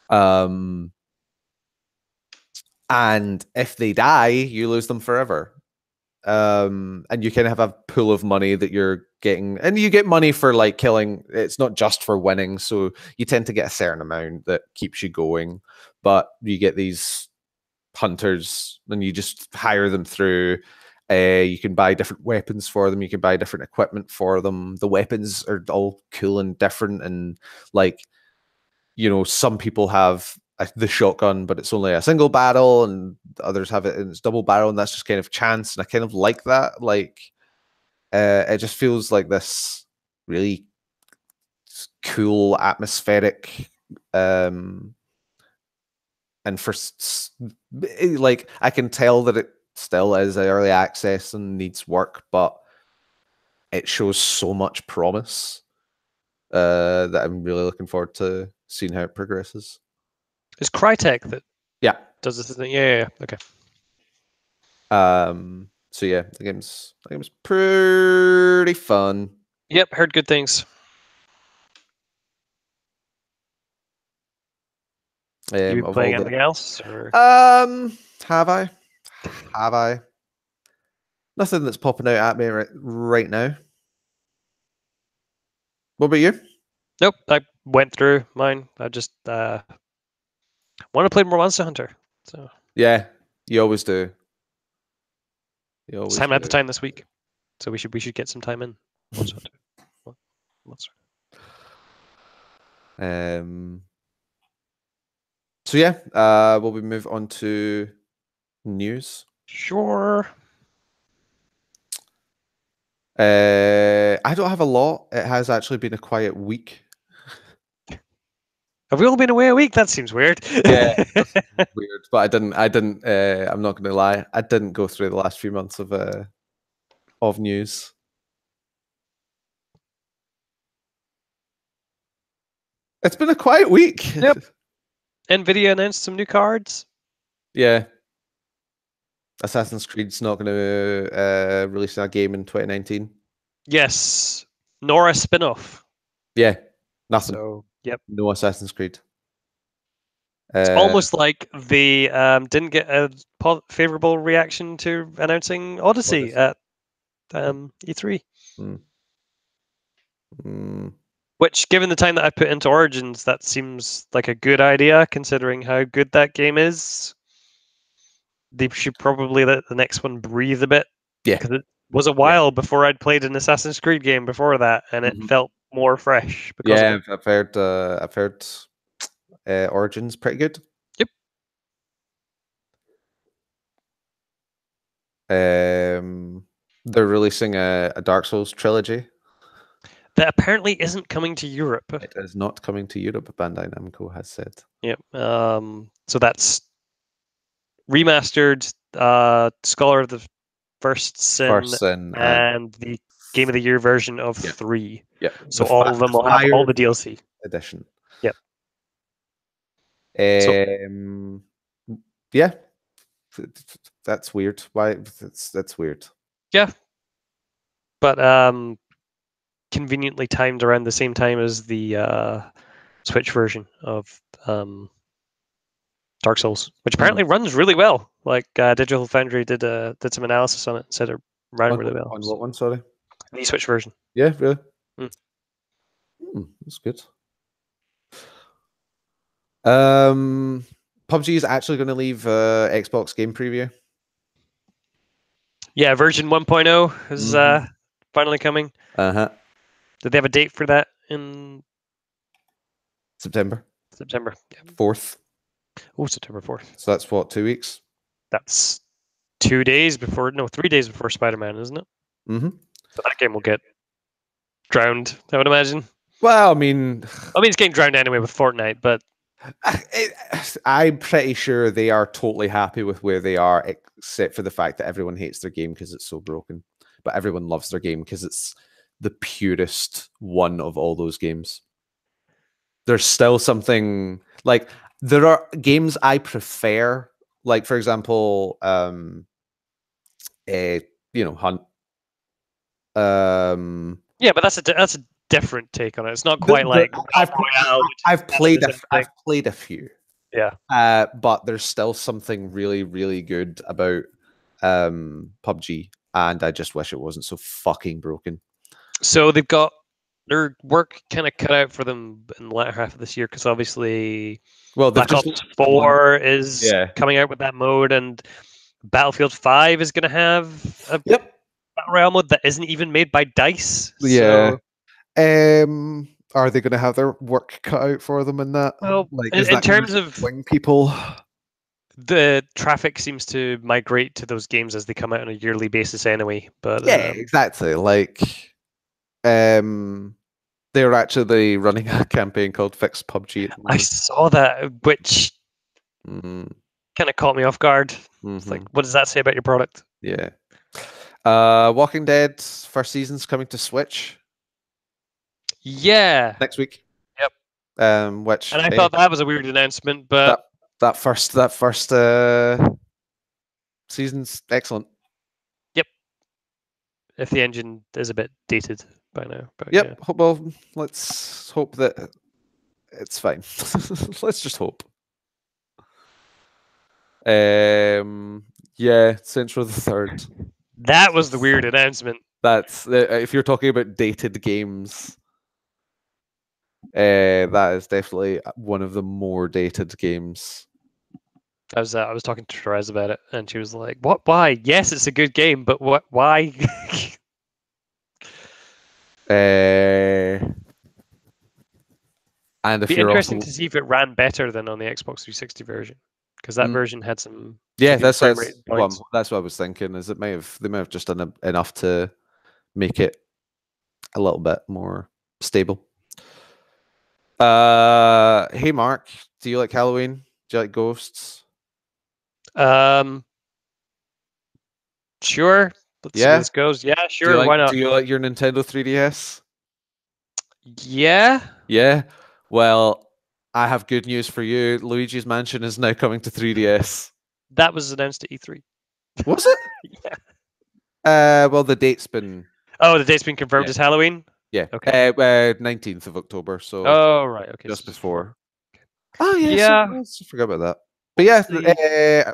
And if they die, you lose them forever. And you kind of have a pool of money that you're getting, and you get money for like killing. It's not just for winning, so you tend to get a certain amount that keeps you going. But you get these hunters, and you just hire them through. You can buy different weapons for them. You can buy different equipment for them. The weapons are all cool and different, and like, some people have the shotgun, but it's only a single barrel, and others have it and it's double barrel, and that's just kind of chance. And I kind of like that. Like, it just feels like this really cool, atmospheric, and for like, I can tell that it still is early access and needs work, but it shows so much promise that I'm really looking forward to seeing how it progresses. It's Crytek that does this thing. Yeah. Okay. So yeah, the game's pretty fun. Yep, heard good things. You been playing anything else? Or? Have I? Nothing that's popping out at me right now. What about you? Nope, I went through mine. I just want to play more Monster Hunter. So yeah, you always do. Sam had the time this week, so we should get some time in Monster Hunter. So yeah, will we move on to news? Sure. I don't have a lot. It has actually been a quiet week. Have we all been away a week? That seems weird. Yeah, weird. But I didn't. I'm not going to lie. I didn't go through the last few months of news. It's been a quiet week. Yep. Nvidia announced some new cards. Yeah. Assassin's Creed's not going to release a game in 2019. Yes. Nor a spin-off. Yeah. Nothing. So Yep. No Assassin's Creed. It's almost like they didn't get a favorable reaction to announcing Odyssey at E3. Which, given the time that I put into Origins, that seems like a good idea, considering how good that game is. They should probably let the next one breathe a bit. Yeah. Because it was a while before I'd played an Assassin's Creed game before that, and it felt more fresh. Because of it. I've heard Origins pretty good. Yep. They're releasing a Dark Souls trilogy. That apparently isn't coming to Europe. It is not coming to Europe, Bandai Namco has said. Yep. So that's remastered Scholar of the First Sin, and the Game of the Year version of 3. Yeah. So all of them will have all the DLC. Edition. Yep. Yeah. That's weird. Why? That's weird. Yeah. But conveniently timed around the same time as the Switch version of Dark Souls, which apparently runs really well. Like Digital Foundry did some analysis on it and said it ran really well. On what one? Sorry. The Switch version. Yeah, really. That's good. PUBG is actually going to leave Xbox Game Preview. Yeah, version 1.0 is finally coming. Did they have a date for that in September? September 4th. Oh, September 4th. So that's what, 2 weeks? That's 3 days before Spider-Man, isn't it? So that game will get drowned, I would imagine. Well, I mean, it's getting drowned anyway with Fortnite, but I'm pretty sure they are totally happy with where they are, except for the fact that everyone hates their game because it's so broken. But everyone loves their game because it's the purest one of all those games. There's still something like there are games I prefer, like for example, Hunt. Yeah, but that's a different take on it. It's not quite like I've played a few. Yeah. But there's still something really, really good about PUBG, and I just wish it wasn't so fucking broken. So they've got their work kind of cut out for them in the latter half of this year because obviously Black Ops 4 is coming out with that mode, and Battlefield 5 is going to have a Battle Royale mode that isn't even made by DICE. Yeah. So. Are they going to have their work cut out for them in that? Well, like, in terms of wing people, the traffic seems to migrate to those games as they come out on a yearly basis anyway. But yeah, exactly. Like, they're actually running a campaign called Fix PUBG. I saw that, which kind of caught me off guard. It's like, what does that say about your product? Yeah. Walking Dead first season's coming to Switch. Yeah. Next week. Yep. Which and I thought that was a weird announcement, but that first season's excellent. Yep. If the engine is a bit dated by now. But yep. Yeah. Well, let's hope that it's fine. Let's just hope. Yeah, Saints Row the Third. That was the weird announcement. That's if you're talking about dated games. That is definitely one of the more dated games. I was talking to Therese about it, and she was like, "What? Why? Yes, it's a good game, but what? Why?" And it'd be interesting to see if it ran better than on the Xbox 360 version, because that version had some. That's what I was thinking. Is they may have just done enough to make it a little bit more stable. Hey Mark, do you like Halloween? Do you like ghosts? Sure. Let's see how this goes. Yeah, sure. Why not? Do you like your Nintendo 3DS? Yeah. Yeah. Well, I have good news for you. Luigi's Mansion is now coming to 3DS. That was announced at E3. Was it? Yeah. Well, the date's been. Oh, the date's been confirmed as Halloween. Yeah. Okay. 19th of October. So Oh, right. Okay. just so it's before. Oh yeah. Yeah. I forgot about that. But yeah,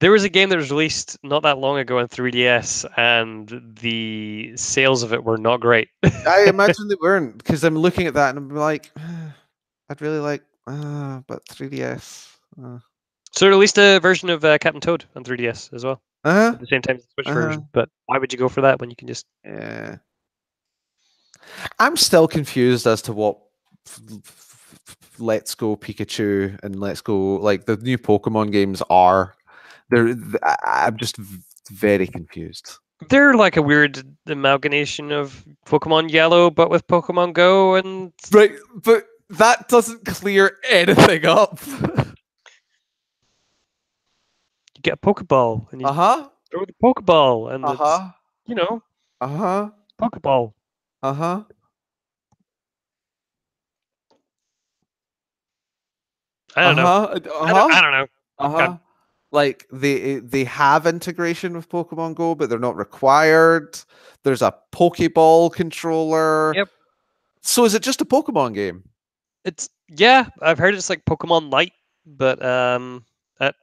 There was a game that was released not that long ago on 3DS, and the sales of it were not great. I imagine they weren't, because I'm looking at that and I'm like, I'd really like, but 3DS. So they released a version of Captain Toad on 3DS as well Uh-huh. at the same time as the Switch Uh-huh. version. But why would you go for that when you can just? Yeah. I'm still confused as to what Let's Go Pikachu and Let's Go, like the new Pokemon games are. I'm just very confused. They're like a weird amalgamation of Pokemon Yellow, but with Pokemon Go, and Right, but that doesn't clear anything up. you get a Pokeball and you Uh-huh. throw the Pokeball, and it's Uh-huh. Pokeball. Uh-huh. I don't know. I don't know. Uh-huh. Like they have integration with Pokemon Go, but they're not required. There's a Pokeball controller. Yep. So is it just a Pokemon game? I've heard it's like Pokemon Light, but I'm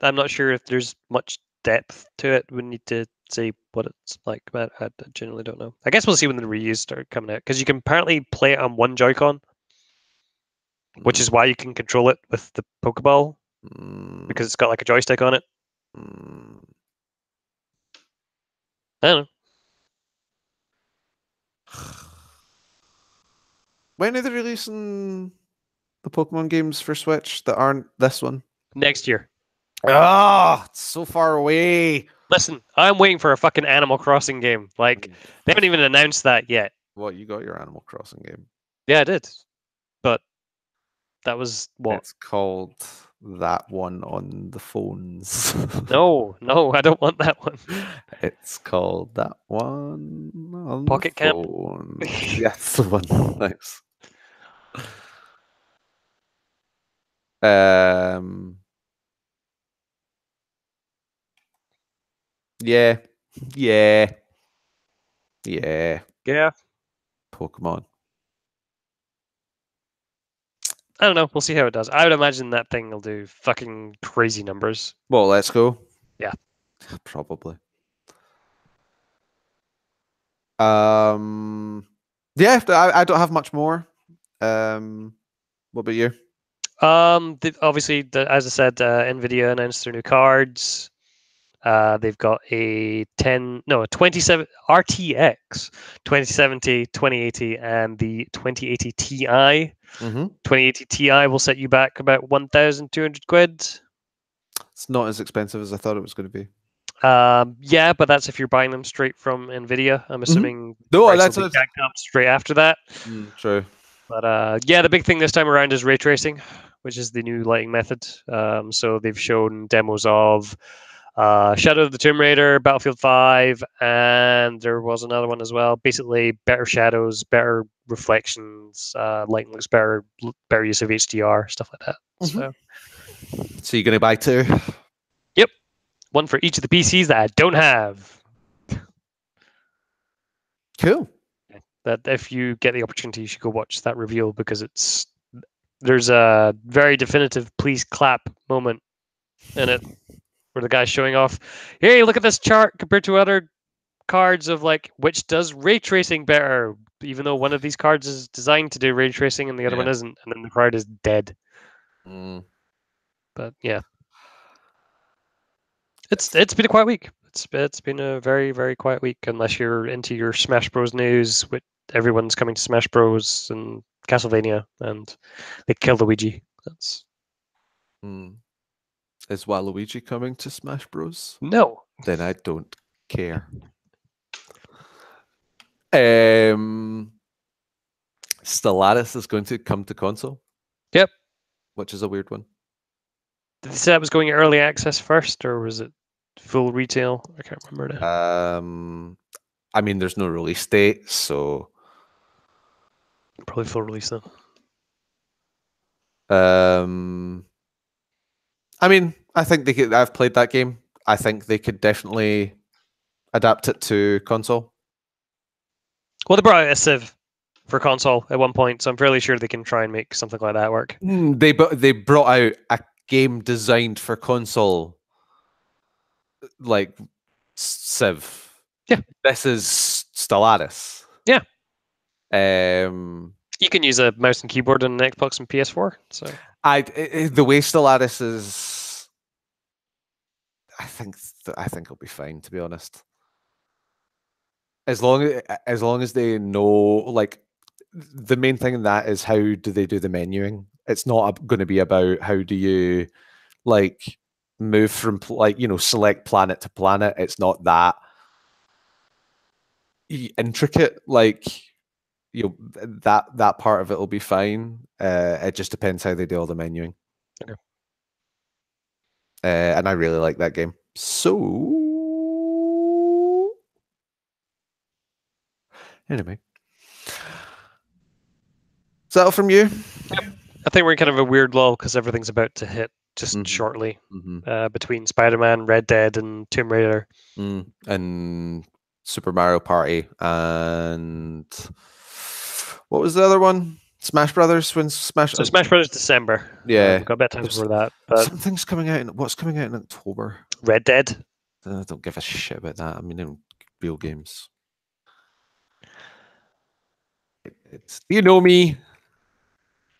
not sure if there's much depth to it. We need to see what it's like, but I generally don't know. I guess we'll see when the reviews start coming out, because you can apparently play it on one Joy-Con, which is why you can control it with the Pokeball, because it's got like a joystick on it. I don't know. When are they releasing the Pokemon games for Switch that aren't this one? Next year. Ah, it's so far away. Listen, I'm waiting for a fucking Animal Crossing game. Like, they haven't even announced that yet. What, you got your Animal Crossing game? Yeah, I did. But that was what? It's called that one on the phones. No, I don't want that one. It's called that one on Pocket the Camp. phone. Yes, the one. Thanks. Yeah. Pokemon. I don't know. We'll see how it does. I would imagine that thing will do fucking crazy numbers. Well, let's go. Yeah. Probably. Yeah, I don't have much more. What about you? Obviously, as I said, Nvidia announced their new cards. They've got a 27 RTX 2070, 2080, and the 2080 Ti. 2080 Ti will set you back about 1,200 quid. It's not as expensive as I thought it was going to be. Yeah, but that's if you're buying them straight from Nvidia. I'm assuming no, that's will be jacked up straight after that. True. But yeah, the big thing this time around is ray tracing, which is the new lighting method. So they've shown demos of Shadow of the Tomb Raider, Battlefield 5, and there was another one as well. Basically, better shadows, better reflections, lighting looks better, better use of HDR, stuff like that. So you're going to buy two? Yep. One for each of the PCs that I don't have. Cool. That if you get the opportunity, you should go watch that reveal, because there's a very definitive please clap moment in it where the guy's showing off, hey, look at this chart compared to other cards of like which does ray tracing better, even though one of these cards is designed to do ray tracing and the other one isn't, and then the card is dead. But yeah, it's been a quiet week. It's been a very, very quiet week, unless you're into your Smash Bros news, which everyone's coming to Smash Bros and Castlevania, and they killed Luigi. That's Is Waluigi coming to Smash Bros? No. Then I don't care. Stellaris is going to come to console. Yep. Which is a weird one. Did they say that was going early access first, or was it full retail? I can't remember now. I mean, there's no release date, so probably full release then. I mean, I think they could. I've played that game. I think they could definitely adapt it to console. Well, they brought out a Civ for console at one point, so I'm fairly sure they can try and make something like that work. They brought out a game designed for console, like Civ. Yeah. This is Stellaris. Yeah. You can use a mouse and keyboard on an Xbox and PS4. So the way Stellaris is, I think it'll be fine, to be honest. As long as they know, like, the main thing in that is how do they do the menuing. It's not going to be about how do you, like, move from, like, select planet to planet. It's not that intricate. Like, that part of it will be fine. It just depends how they do all the menuing. Okay. And I really like that game. So anyway, is that all from you? Yep. I think we're in kind of a weird lull because everything's about to hit just shortly between Spider-Man, Red Dead, and Tomb Raider. And Super Mario Party, and what was the other one? Smash Brothers. When Smash Brothers December. Yeah, we've got a bit of time before that. But something's coming out. What's coming out in October? Red Dead. I don't give a shit about that. I mean, real games. You know me.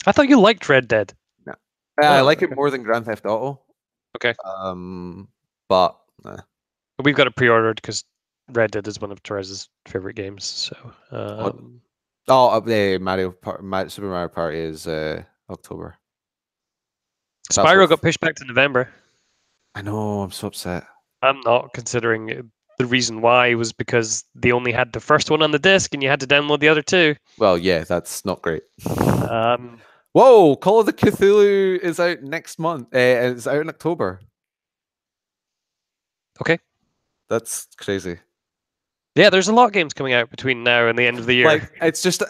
I thought you liked Red Dead. No. I like it more than Grand Theft Auto. Okay. But we've got it pre-ordered because Red Dead is one of Teresa's favorite games. So. Super Mario Party is October. Spyro got pushed back to November. I know. I'm so upset. I'm not, considering the reason why was because they only had the first one on the disc and you had to download the other two. Well, yeah, that's not great. Whoa, Call of the Cthulhu is out next month. It's out in October. Okay. That's crazy. Yeah, there's a lot of games coming out between now and the end of the year. Like, it's just...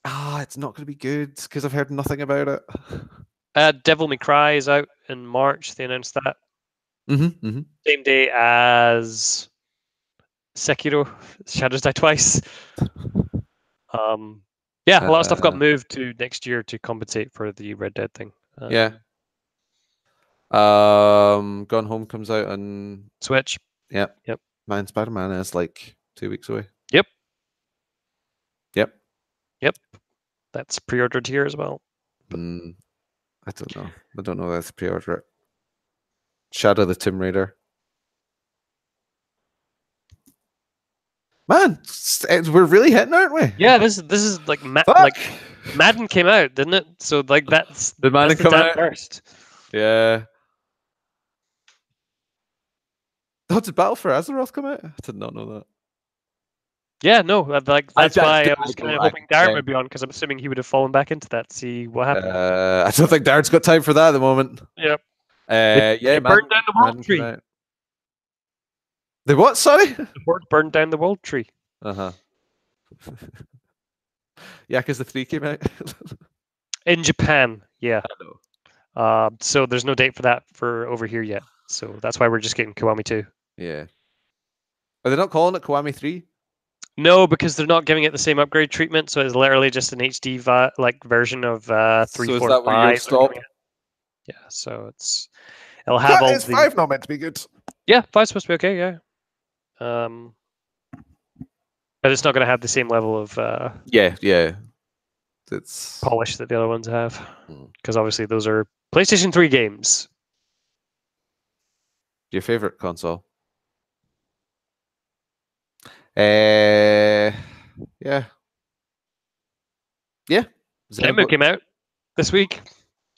it's not going to be good because I've heard nothing about it. Devil May Cry is out in March. They announced that. Same day as Sekiro, Shadows Die Twice. Yeah, a lot of stuff got moved to next year to compensate for the Red Dead thing. Yeah. Gone Home comes out on Switch. Yep. Yep. Man, Spider-Man is like 2 weeks away. Yep. Yep. Yep. That's pre-ordered here as well. I don't know. I don't know if to pre-order it. Shadow the Tomb Raider. Man, we're really hitting, aren't we? Yeah, this is like Madden came out, didn't it? So like that's the Madden come out first. Yeah. Oh, did Battle for Azeroth come out? I did not know that. Yeah, no, that's why I was kind of hoping Darren would be on, because I'm assuming he would have fallen back into that. See what happened. I don't think Darren's got time for that at the moment. Yep. They burned down the world tree. The what? Sorry. The Horde burned down the world tree. Yakuza 3 came out in Japan. Yeah. I know. So there's no date for that for over here yet. So that's why we're just getting Kiwami 2. Yeah. Are they not calling it Kiwami 3? No, because they're not giving it the same upgrade treatment. So it's literally just an HD version of 3, so 4, is that 5. You'll stop? Yeah. So it'll have all is 5 not meant to be good? Yeah, 5's supposed to be okay. Yeah. But it's not going to have the same level of it's polish that the other ones have, because obviously those are PlayStation 3 games. Your favorite console? Yeah. Shenmue came out this week.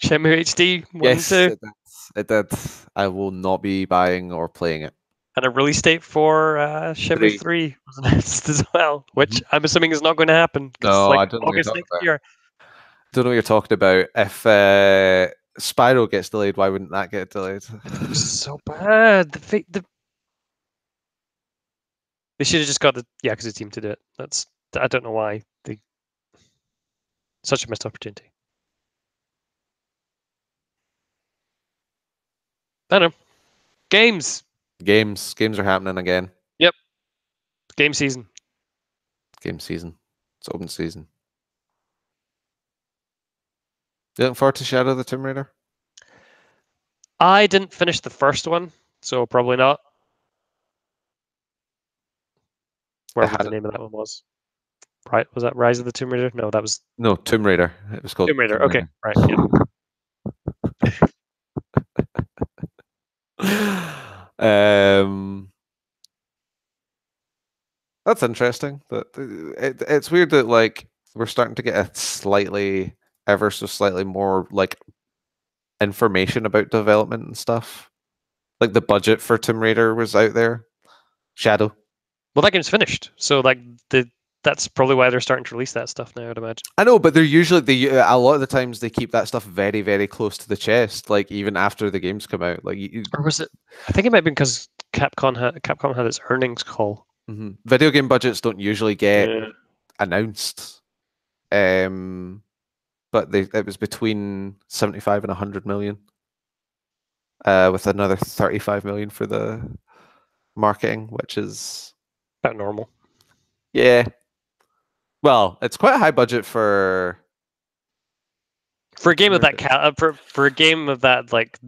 Shenmue HD 1 and 2. It did. I will not be buying or playing it. And a release date for Shenmue 3 was announced as well, which I'm assuming is not going to happen. No, I don't know August next year. Don't know what you're talking about. If Spyro gets delayed, why wouldn't that get delayed? So bad. They should have just got the Yakuza team to do it. I don't know why. Such a missed opportunity. I don't know. Games Games are happening again. Yep. Game season. It's It's open season. You looking forward to Shadow of the Tomb Raider? I didn't finish the first one, so probably not. Whatever the name of that one was. Right? Was that Rise of the Tomb Raider? No, that was No, Tomb Raider. It was called Tomb Raider. Okay, right. Yeah. That's interesting. It's weird that like we're starting to get a slightly, ever so slightly more like information about development and stuff. Like the budget for Tomb Raider was out there. Shadow. Well, that game's finished, so like that's probably why they're starting to release that stuff now, I'd imagine. I know, but they're usually a lot of the times they keep that stuff very, very close to the chest, like even after the games come out. Like, or was it? I think it might be because Capcom had its earnings call. Video game budgets don't usually get announced, but it was between 75 and 100 million, with another 35 million for the marketing, which is about normal. Yeah. Well, it's quite a high budget for a game of that for a game of that like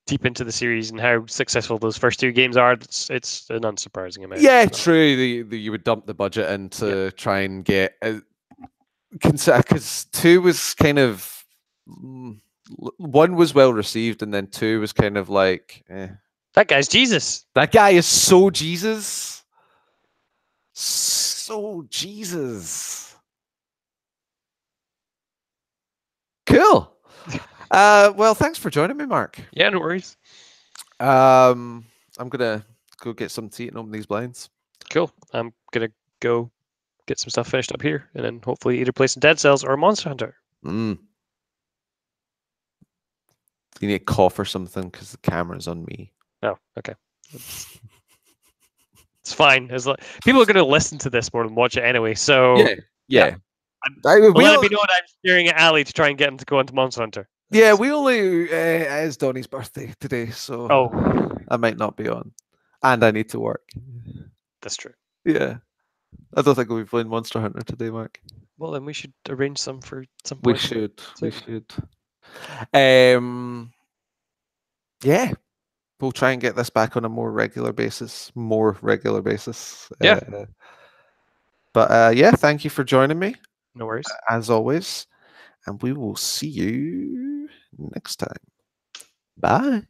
deep into the series and how successful those first two games are. It's an unsurprising amount. Yeah, true. You would dump the budget into try and get because 2 was kind of 1 was well received and then 2 was kind of like that guy's Jesus. That guy is so Jesus. So Jesus. Cool. Well, thanks for joining me, Mark. Yeah, no worries. I'm gonna go get some tea and open these blinds. Cool. I'm gonna go get some stuff finished up here, and then hopefully either play some Dead Cells or Monster Hunter. You need a cough or something because the camera's on me. Oh, okay. It's fine. People are going to listen to this more than watch it anyway. So yeah. Let me know that I'm staring at Ali to try and get him to go into Monster Hunter. Yeah, we only it's Donnie's birthday today, so I might not be on, and I need to work. That's true. Yeah, I don't think we'll be playing Monster Hunter today, Mark. Well, then we should arrange some for some point. We should. Yeah. We'll try and get this back on a more regular basis. Yeah. But yeah, thank you for joining me. No worries. As always. And we will see you next time. Bye.